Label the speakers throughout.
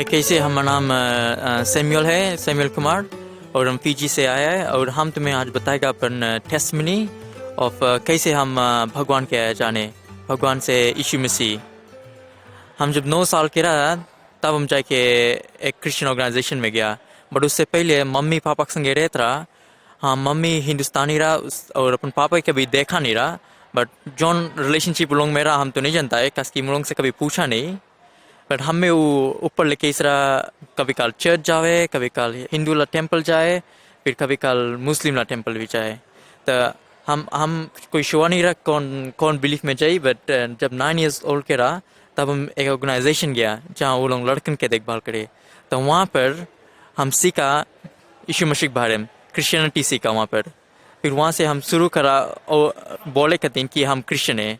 Speaker 1: कैसे हमारा नाम सैमुअल है, सैमुअल कुमार, और हम फीजी से आया है। और हम तुम्हें आज बताएगा अपन टेस्टमनी ऑफ कैसे हम भगवान के जाने, भगवान से यीशु मसीह। हम जब 9 साल के रहा तब हम जाके एक क्रिश्चियन ऑर्गेनाइजेशन में गया, बट उससे पहले मम्मी पापा के संगे रहता रहा। हाँ, मम्मी हिंदुस्तानी रहा और अपन पापा कभी देखा नहीं रहा, बट जौन रिलेशनशिप लोग मेरा हम तो नहीं जानता है, कसकी लोग से कभी पूछा नहीं। बट हमें वो ऊपर लेके इस तरह कभी काल चर्च जाए, कभी काल हिंदू ला टेम्पल जाए, फिर कभी काल मुस्लिम ला टेम्पल भी जाए। तो हम कोई शोआ नहीं रहा कौन कौन बिलीफ में जाए। बट जब 9 ईयर्स ओल्ड के रहा तब हम एक ऑर्गेनाइजेशन गया जहाँ वो लोग लड़कन के देखभाल करे। तो वहाँ पर हम सीखा यीशु मसीह के बारे में, क्रिश्चियनिटी सीखा वहाँ पर। फिर वहाँ से हम शुरू करा और बोले कहते हैं कि हम क्रिश्चियन हैं,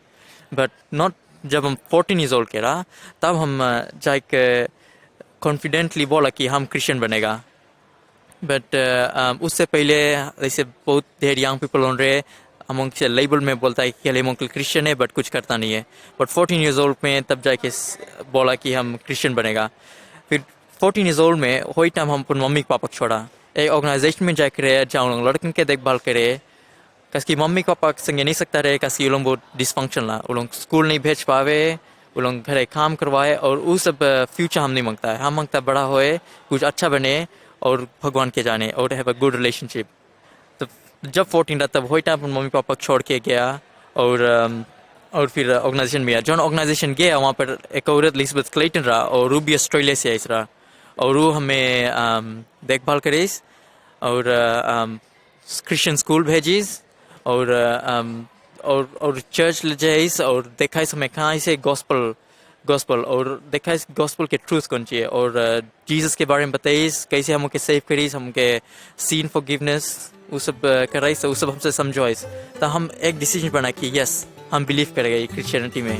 Speaker 1: बट नॉट। जब हम 14 ईयर्स ओल्ड के रहा तब हम जाके कॉन्फिडेंटली बोला कि हम क्रिश्चियन बनेगा। बट उससे पहले ऐसे बहुत ढेर यंग पीपल हो रहे, हम उनसे लेबल में बोलता है कि हम अंकल क्रिश्चियन है, बट कुछ करता नहीं है। बट 14 ईयर्स ओल्ड में तब जाके बोला कि हम क्रिश्चियन बनेगा। फिर 14 ईयर्स ओल्ड में वही टाइम हम अपन मम्मी पापा को छोड़ा, एक ऑर्गेनाइजेशन में जाकर रहे जहाँ लड़कन के देखभाल करे। कसकी मम्मी पापा संगे नहीं सकता रहे, कसकी वो लोग बहुत डिसफंक्शन ला, वो लोग स्कूल नहीं भेज पावे, वो लोग घरे काम करवाए। और वो सब फ्यूचर हम नहीं मांगता है, हम मांगता बड़ा होए, कुछ अच्छा बने और भगवान के जाने और हैव अ गुड रिलेशनशिप। तो जब 14 रहा तब वही टाइम मम्मी पापा छोड़ के गया और फिर ऑर्गेनाइजेशन में गया। जौन ऑर्गेनाइजेशन गया वहाँ पर एक औरत एलिजाबेथ क्लेटन रहा, और वो भी ऑस्ट्रेलिया से आई रहा, और वो हमें देखभाल करे और क्रिश्चियन स्कूल भेजीस और चर्च ले जाइस और देखा हमें कहाँ से गॉस्पल और देखा गॉस्पल के ट्रूथ कौन चाहिए, और जीसस के बारे में बताइस कैसे हम उनके सेव करीस, हम उनके सीन फॉरगिवनेस वो सब कराइस, वो सब हमसे समझाइस। तो हम एक डिसीजन बना कि यस हम बिलीव करेंगे क्रिश्चियनिटी में।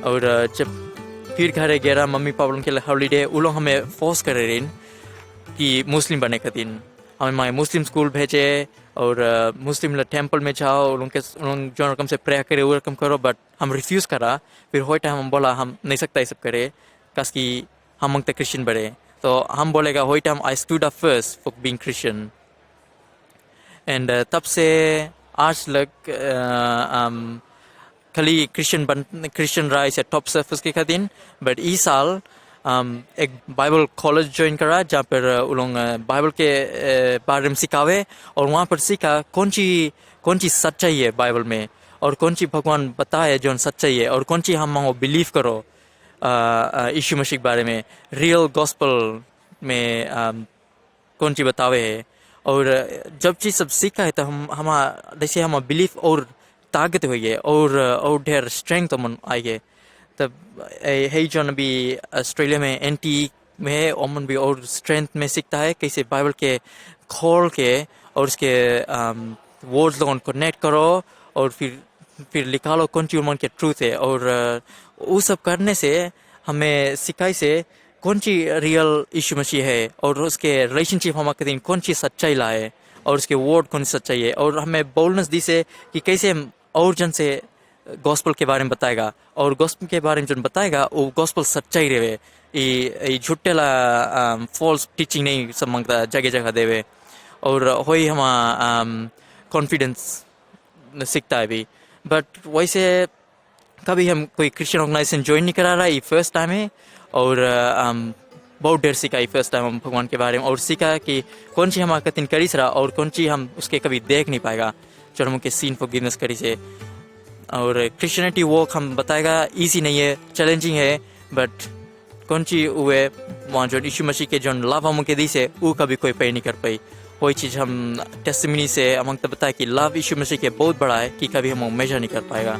Speaker 1: और जब फिर घर गया मम्मी पापा के हॉलीडे, वो लोग हमें फोर्स कर रहे कि मुस्लिम बने का दिन हमें मुस्लिम स्कूल भेजे और मुस्लिम टेम्पल में जाओ, उनके जो रकम से प्रेयर करे वो रकम करो। बट हम रिफ्यूज़ करा। फिर हो टाइम हम बोला हम नहीं सकता ये सब करे, कस कि हम मंगते क्रिश्चियन बने। तो हम बोलेगा हो time I stood up first for being Christian. And तब से आज लग खाली क्रिश्चियन रहा इसे टॉप सर्फिस के दिन। बट इस साल एक बाइबल कॉलेज ज्वाइन करा जहाँ पर वो लोग बाइबल के बारे में सिखावे, और वहाँ पर सीखा कौन सी सच्चाई है बाइबल में, और कौन सी भगवान बताए जो सच्चाई है, और कौन सी हम बिलीव करो यीशु मसीह के बारे में, रियल गॉस्पल में कौन सी बतावे है। और जब चीज़ सब सीखा है तो हम जैसे हम बिलीफ और ताकत हुई है और ढेर स्ट्रेंथ हम आई है। तब है जो अभी ऑस्ट्रेलिया में एंटी में है, ओमन भी और स्ट्रेंथ में सीखता है कैसे बाइबल के खोल के और उसके वर्ड्स लोगों को कनेक्ट करो और फिर निकालो कौन सी उमन के ट्रूथ है। और वो सब करने से हमें सिखाई से कौन सी रियल यीशु मसीह है, और उसके रिलेशनशिप हमारे दिन कौन सी सच्चाई लाए, और उसके वर्ड कौन सी सच्चाई है। और हमें बोलनेस दी से कि कैसे और जन से गॉस्पल के बारे में बताएगा, और गॉस्पल के बारे में जो बताएगा वो गॉस्पल सच्चाई रहे, ये झूठे ला फॉल्स टीचिंग नहीं सब मांगता जगह जगह देवे। और वही हम कॉन्फिडेंस सीखता है भी। बट वैसे कभी हम कोई क्रिश्चियन ऑर्गेनाइजेशन ज्वाइन नहीं करा रहा, ये फर्स्ट टाइम है। और बहुत देर सीखा ये फर्स्ट टाइम हम भगवान के बारे में, और सीखा कि कौन सी हमारा कतिन करी रहा और कौन सी हम उसके कभी देख नहीं पाएगा जो हम उनके सीन फॉरगिवनेस करी से। और क्रिश्चियनिटी वॉक हम बताएगा इजी नहीं है, चैलेंजिंग है, बट कौन सी हुए वहाँ जो यीशु मसीह के जो लव हम उनके दी से वो कभी कोई पे नहीं कर पाई। वही चीज़ हम टेस्टिमनी से हम बताया कि लव यीशु मसीह के बहुत बड़ा है कि कभी हम मेजर नहीं कर पाएगा।